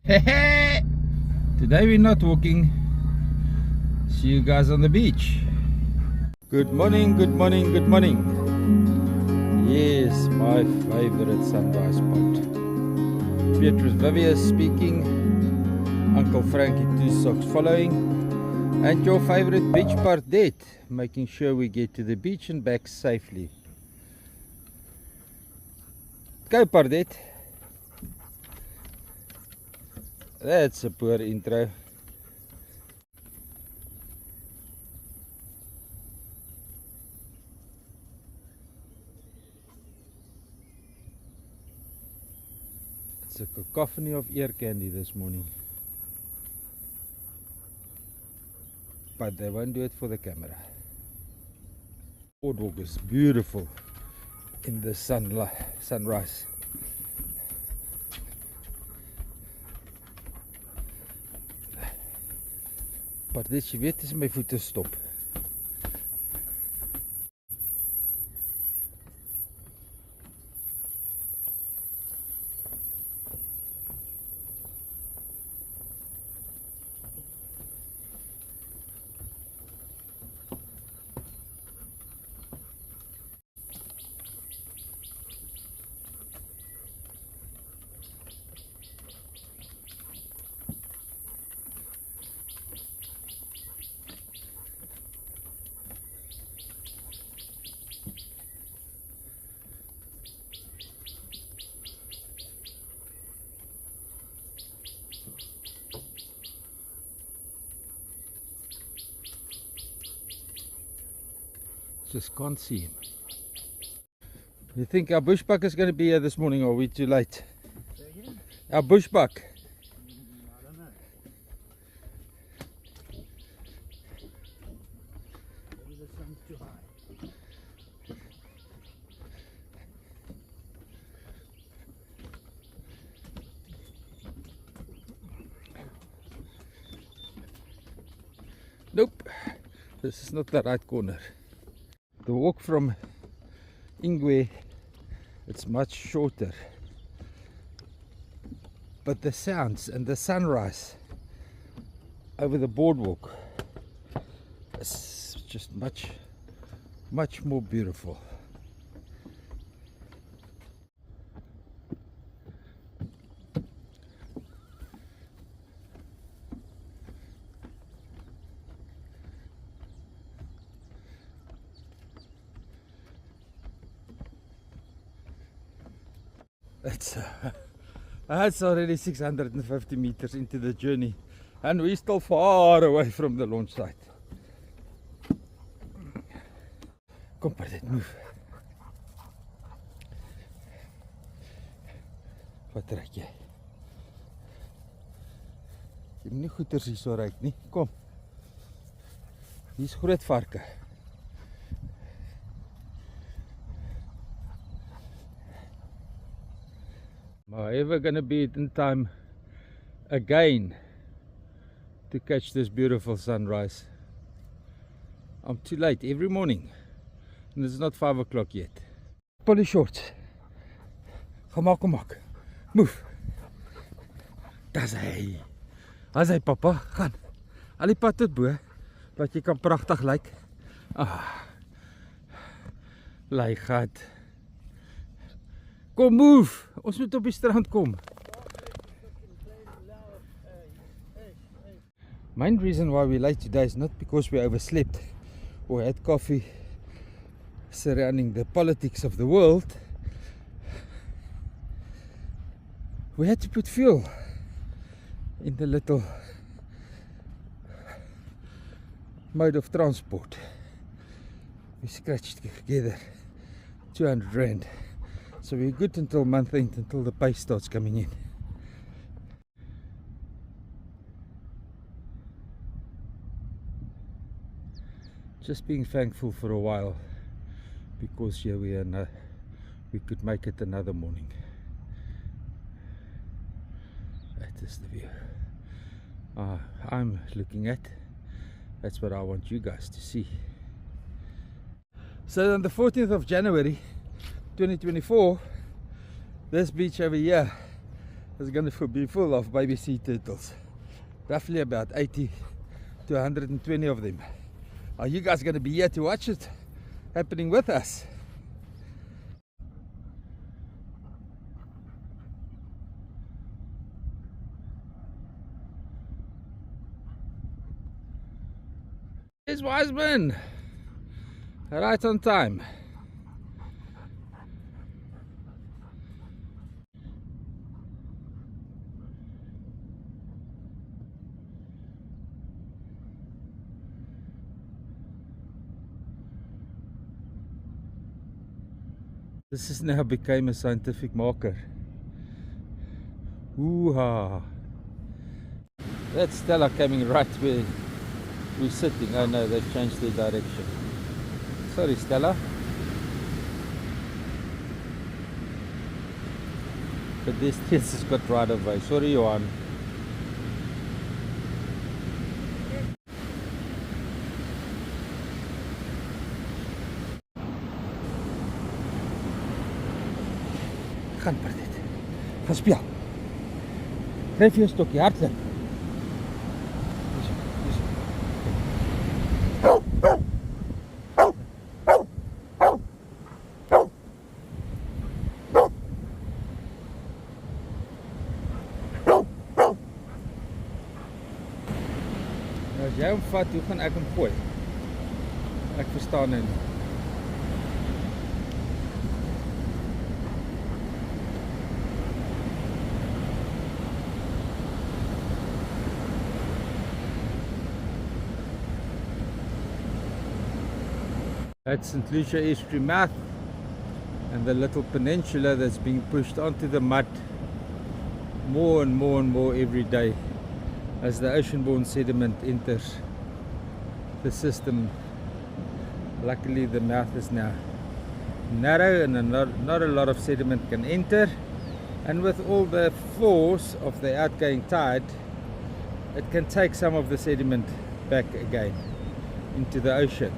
Today we're not walking. See you guys on the beach. Good morning, good morning, good morning. Yes, my favorite sunrise spot. Petrus Vivius speaking. Uncle Frankie Two Socks following. And your favorite beach Pardet, making sure we get to the beach and back safely. Go Pardet. That's a poor intro. It's a cacophony of ear candy this morning. But they won't do it for the camera. Boardwalk is beautiful in the sunrise. Maar dit je weet is my voete stop. Just can't see him. You think our bushbuck is going to be here this morning, or are we too late? Our bushbuck. I don't know. Maybe the sun's too high. Nope. This is not the right corner. The walk from Ingwe, it's much shorter, but the sounds and the sunrise over the boardwalk is just much more beautiful. It's already 650 meters into the journey, and we're still far away from the launch site. Kom maar, dit move. Wat trek jy? Jy moet nie goeders hier so ryk nie. Kom. Hier's groot varke. Am I ever going to be in time again to catch this beautiful sunrise? I'm too late every morning, and it's not 5 o'clock yet. Pull your shorts. Kom maak. Move. Daar's hy. Daar's hy, papa. Gaan. Al die pad tot bo, dat jy kan pragtig lyk. Lei gat. Kom, move! Ons moet op die strand kom. Main reason why we're late today is not because we overslept or had coffee surrounding the politics of the world. We had to put fuel in the little mode of transport. We scratched together 200 rand. So we're good until month end, until the pay starts coming in. Just being thankful for a while, because here we are, we could make it another morning. That is the view I'm looking at. That's what I want you guys to see. So on the 14th of January 2024, this beach over here is going to be full of baby sea turtles. Roughly about 80 to 120 of them. Are you guys going to be here to watch it happening with us? Here's Wiseman, right on time. This has now become a scientific marker. Ooh-ha! That's Stella coming right where we're sitting. Oh no, they've changed their direction. Sorry, Stella. But this has got right of way. Sorry, Johan. Gaan per dit. Gaan speel. Geef je een stokje hartelijk. As jy hom vat, hoe gaan ek hom gooi? Ek verstaan nou nie. That's St. Lucia Estuary mouth and the little peninsula that's being pushed onto the mud more and more every day as the ocean-borne sediment enters the system. Luckily the mouth is now narrow and not a lot of sediment can enter, and with all the force of the outgoing tide it can take some of the sediment back again into the ocean.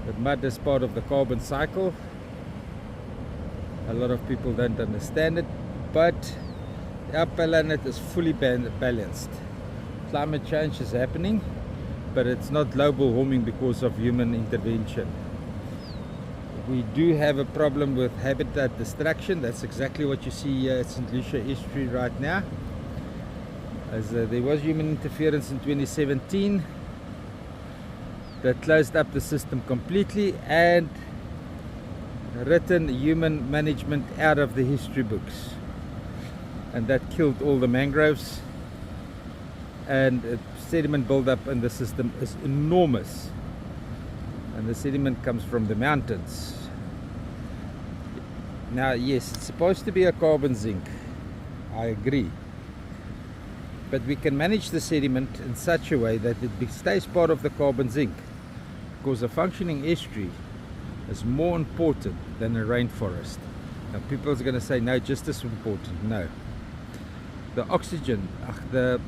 But mud is part of the carbon cycle. A lot of people don't understand it, but our planet is fully balanced. Climate change is happening, but it's not global warming because of human intervention. We do have a problem with habitat destruction. That's exactly what you see here at St. Lucia Estuary right now. As there was human interference in 2017 that closed up the system completely and written human management out of the history books, and that killed all the mangroves, and sediment buildup in the system is enormous, and the sediment comes from the mountains. Now yes, it's supposed to be a carbon zinc, I agree, but we can manage the sediment in such a way that it stays part of the carbon zinc, because a functioning estuary is more important than a rainforest. Now people are going to say no, just as important. No, the oxygen, the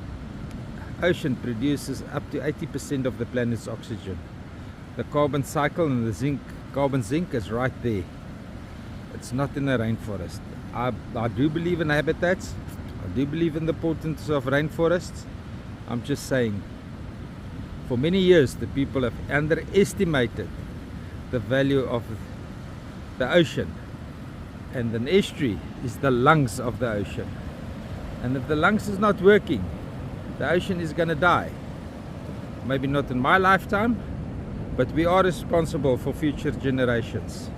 ocean produces up to 80% of the planet's oxygen. The carbon cycle and the carbon zinc is right there. It's not in a rainforest. I do believe in habitats. I do believe in the importance of rainforests. I'm just saying, for many years the people have underestimated the value of the ocean, and an estuary is the lungs of the ocean, and if the lungs is not working, the ocean is going to die. Maybe not in my lifetime, but we are responsible for future generations,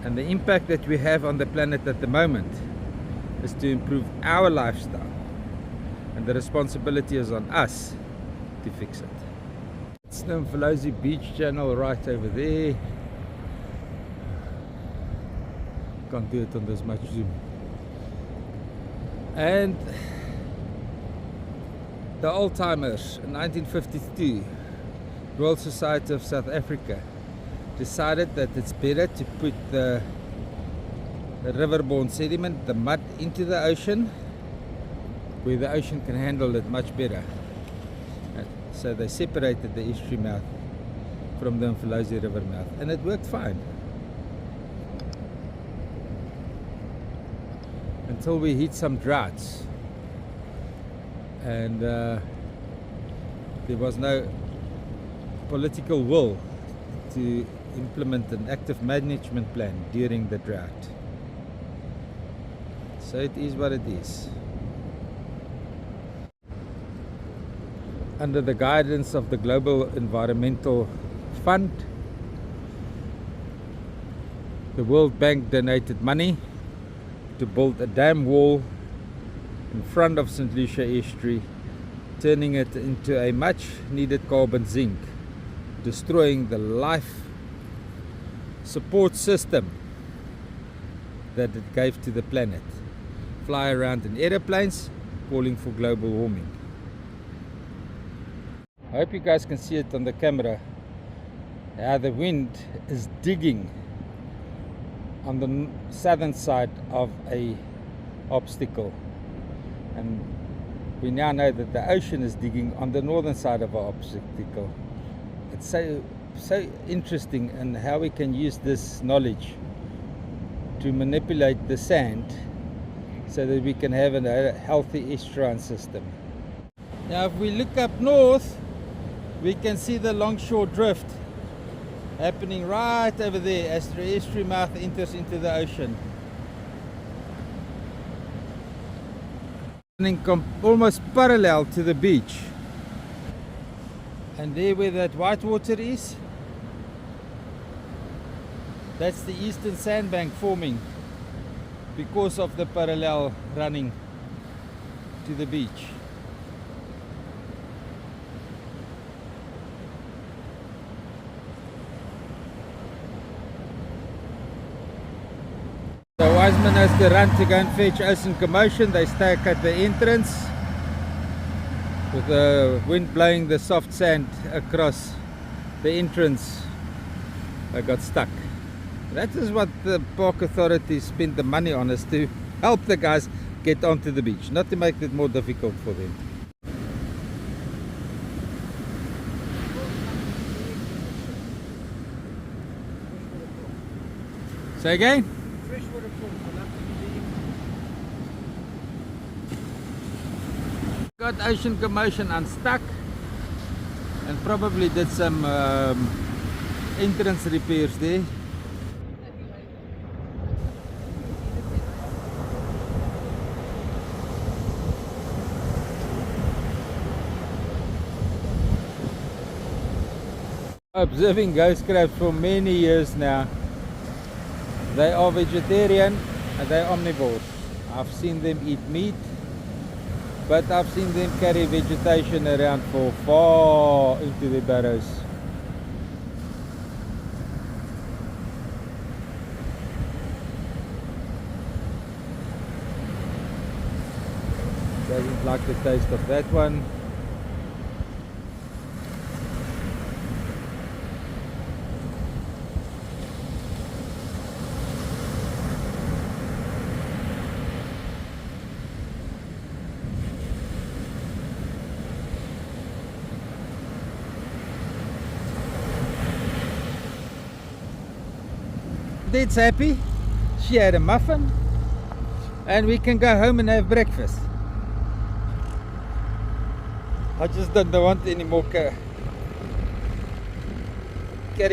and the impact that we have on the planet at the moment is to improve our lifestyle, and the responsibility is on us to fix it. It's the Mfolozi Beach channel right over there. Can't do it on this much zoom. And the old timers in 1952, Royal Society of South Africa decided that it's better to put the riverborne sediment, the mud, into the ocean, where the ocean can handle it much better. So they separated the estuary mouth from the Mfolozi river mouth, and it worked fine. until we hit some droughts, and there was no political will to implement an active management plan during the drought. So it is what it is. Under the guidance of the Global Environmental Fund, the World Bank donated money to build a dam wall in front of St. Lucia Estuary, turning it into a much needed carbon sink, destroying the life support system that it gave to the planet. Fly around in aeroplanes calling for global warming. I hope you guys can see it on the camera, how the wind is digging on the southern side of a obstacle, and we now know that the ocean is digging on the northern side of our obstacle. It's so interesting, and how we can use this knowledge to manipulate the sand so that we can have a healthy estuarine system. Now if we look up north, we can see the longshore drift happening right over there as the estuary mouth enters into the ocean. Running almost parallel to the beach. And there where that white water is, that's the eastern sandbank forming because of the parallel running to the beach. So Wiseman has to run to go and fetch ocean commotion. They stuck at the entrance with the wind blowing the soft sand across the entrance. They got stuck. That is what the park authorities spend the money on, is to help the guys get onto the beach, not to make it more difficult for them. Say again? Freshwater pools will have to be Got ocean commotion unstuck and probably did some entrance repairs there. Observing ghost crabs for many years now. They are vegetarian and they are omnivores. I've seen them eat meat, but I've seen them carry vegetation around for far into their burrows. Doesn't like the taste of that one. Dad's happy. She had a muffin and we can go home and have breakfast. I just don't want any more curry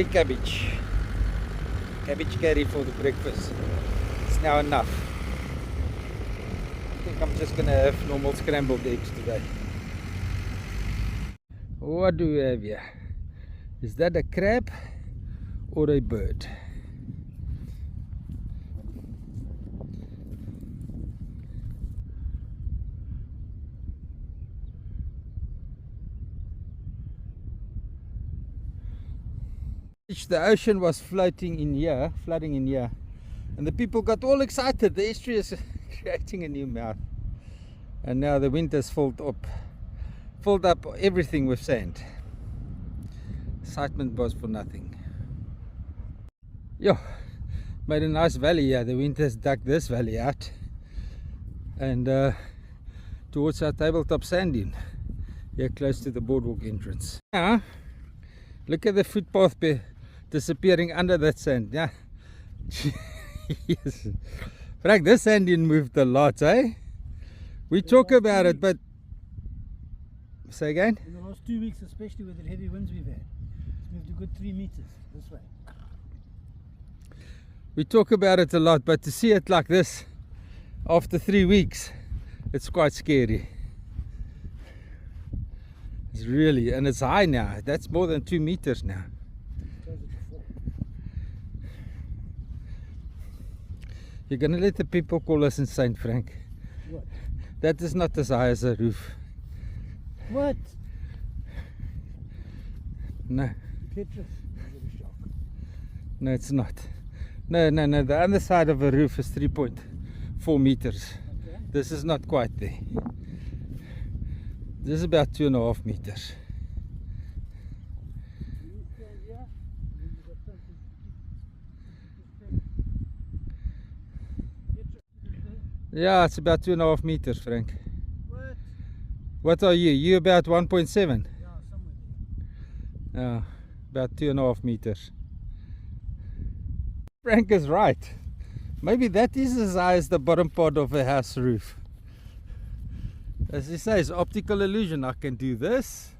cabbage curry for the breakfast. It's now enough. I think I'm just gonna have normal scrambled eggs today. What do we have here? Is that a crab or a bird? The ocean was flooding in here, and the people got all excited. The estuary is creating a new mouth, and now the wind has filled up everything with sand. Excitement was for nothing. Yo, made a nice valley here. The wind has dug this valley out and towards our tabletop sand dune here close to the boardwalk entrance. Now look at the footpath disappearing under that sand. Yeah. Yes. Frank, this Indian moved a lot, eh? We talk about it, but... Say again? In the last 2 weeks, especially with the heavy winds we've had, it's moved a good 3 meters this way. We talk about it a lot, but to see it like this after 3 weeks, it's quite scary. It's really, and it's high now. That's more than 2 meters now. Closer to 4. You're gonna let the people call us insane, Frank. What? That is not as high as a roof. What? No, Petrus. I get a shock. no, it's not. No. The other side of a roof is 3.4 meters. Okay. This is not quite there. This is about 2.5 meters. You stand here, and then you've got something to keep. Yeah, it's about 2.5 meters, Frank. What? What are you? You about 1.7? Yeah, somewhere there. Yeah, about 2.5 meters. Frank is right. Maybe that is as high as the bottom part of a house roof. As he says, optical illusion. I can do this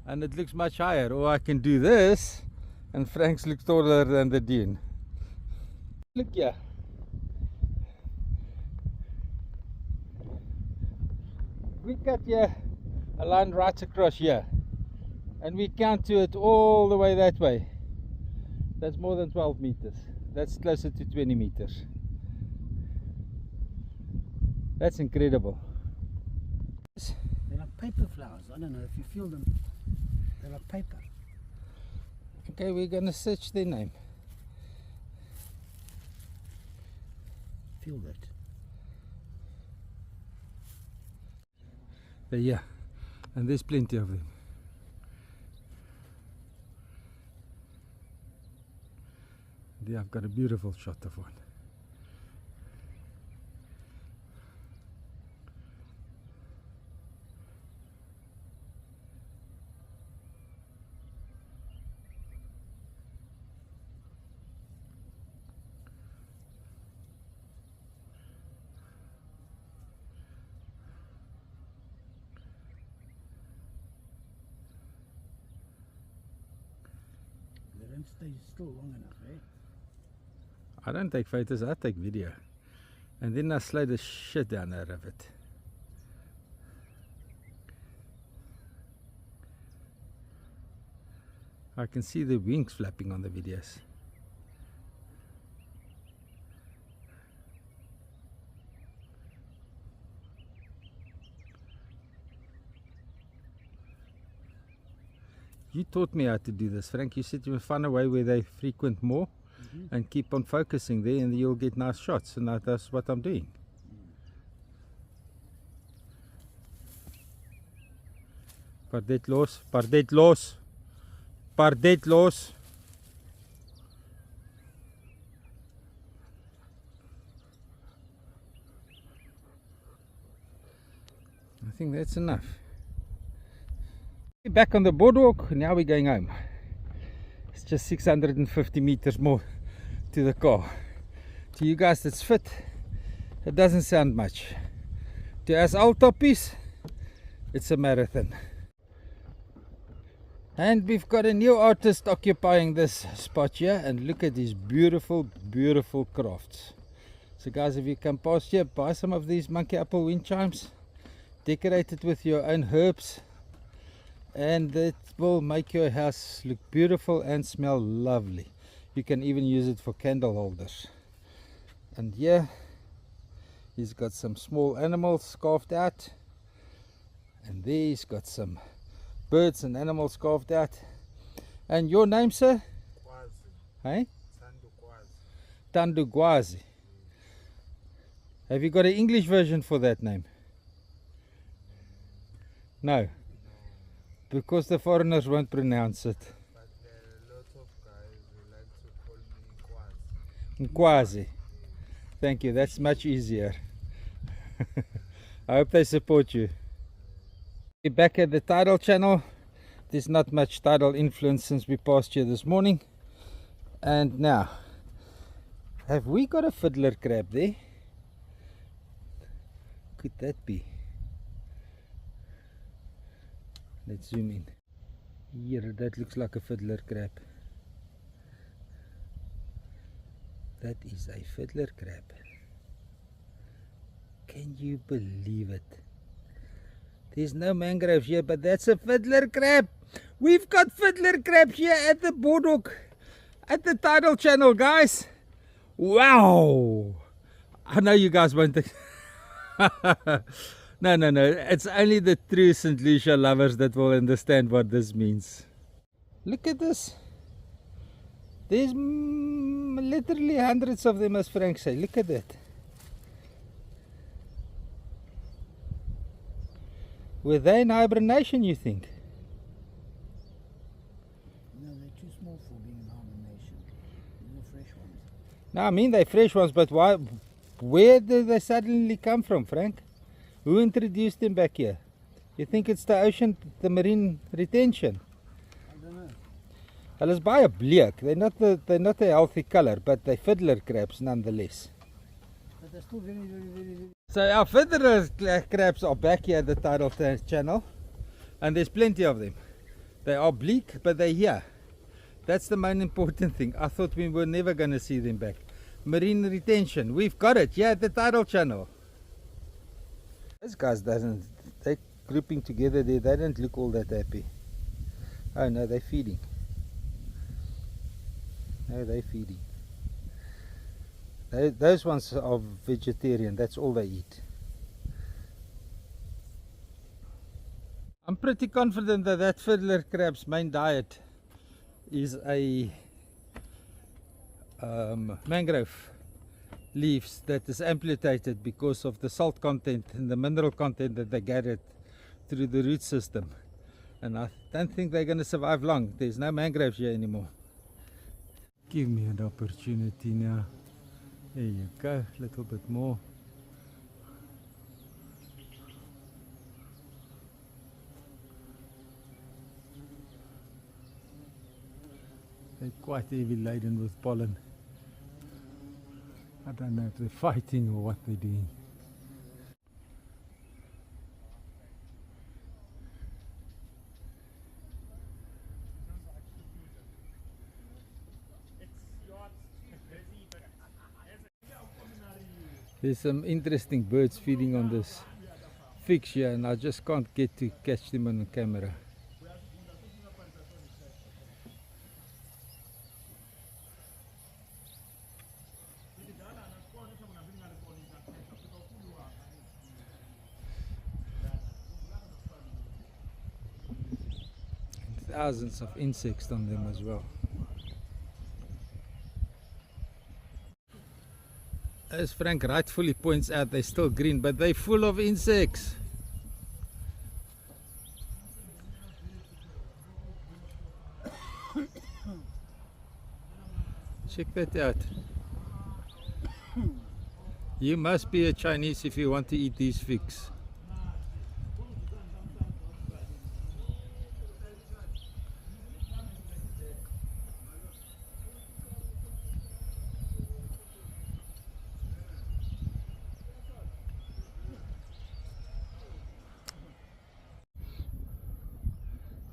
and it looks much higher, or I can do this and Frank's looks taller than the dune. Look here. We cut here a line right across here and we count to it all the way that way. That's more than 12 meters. That's closer to 20 meters. That's incredible. They're like paper flowers. I don't know if you feel them. They're like paper. Okay, we're gonna search their name. Feel that. They're here, and there's plenty of them. There I've got a beautiful shot of one. They don't stay still long enough, eh? I don't take photos, I take video. And then I slow the shit down out of it. I can see the wings flapping on the videos. You taught me how to do this, Frank. You said you would find a way where they frequent more and keep on focusing there and you'll get nice shots, and that's what I'm doing. Pardet los, pardet los, pardet los. I think that's enough. Back on the boardwalk, now we're going home. It's just 650 meters more to the car. To you guys that's fit, it doesn't sound much. To us old toppies, it's a marathon. And we've got a new artist occupying this spot here, and look at these beautiful, beautiful crafts. So guys, if you come past here, buy some of these monkey apple wind chimes, decorate it with your own herbs, and it will make your house look beautiful and smell lovely. You can even use it for candle holders. And here he's got some small animals carved out, and there he's got some birds and animals carved out. And your name, sir? Hey? Tandugwazi. Have you got an English version for that name? No, because the foreigners won't pronounce it. But a lot of guys like to call me Nkwazi. Thank you, that's much easier. I hope they support you. We're back at the tidal channel. There's not much tidal influence since we passed here this morning. And now, Have we got a fiddler crab there? Could that be? Let's zoom in. Here, that looks like a fiddler crab. That is a fiddler crab. Can you believe it? There's no mangroves here, but that's a fiddler crab. We've got fiddler crab here at the boardwalk, at the tidal channel, guys. Wow! I know you guys won't think. No. It's only the true St. Lucia lovers that will understand what this means. Look at this. There's literally hundreds of them, as Frank said. Look at that. Were they in hibernation, you think? No, they're too small for being in hibernation. These are fresh ones. No, I mean they're fresh ones, but why? Where did they suddenly come from, Frank? Who introduced them back here? You think it's the ocean, the marine retention? I don't know. Well, it's baie bleek. They're not a healthy color, but they're fiddler crabs nonetheless. But they're still very. So our fiddler crabs are back here at the tidal channel, and there's plenty of them. They are bleak, but they're here. That's the main important thing. I thought we were never going to see them back. Marine retention, we've got it here at the tidal channel. These guys they're grouping together there. They don't look all that happy. Oh no, they're feeding. No, they're feeding. Those ones are vegetarian, that's all they eat. I'm pretty confident that fiddler crab's main diet is a mangrove leaves that is amputated because of the salt content and the mineral content that they gathered through the root system. And I don't think they're going to survive long. There's no mangroves here anymore. Give me an opportunity now. There you go, a little bit more. They're quite heavy laden with pollen. I don't know if they're fighting or what they're doing. There's some interesting birds feeding on this fix here, and I just can't get to catch them on the camera. And thousands of insects on them as well. As Frank rightfully points out, they're still green, but they're full of insects. Check that out. You must be a Chinese if you want to eat these figs.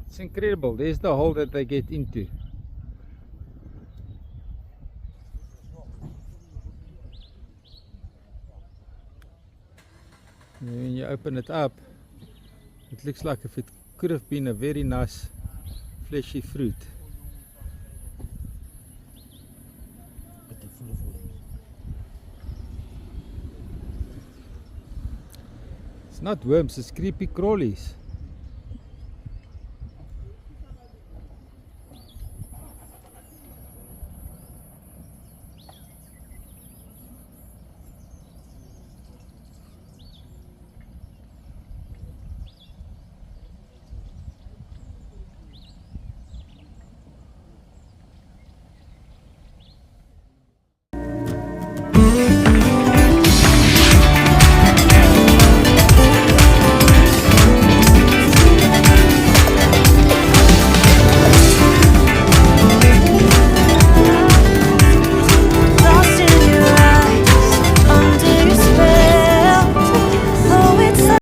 It's incredible. There's the hole that they get into. And when you open it up, it looks like if it could have been a very nice fleshy fruit. But they're full of worms. It's not worms, it's creepy crawlies.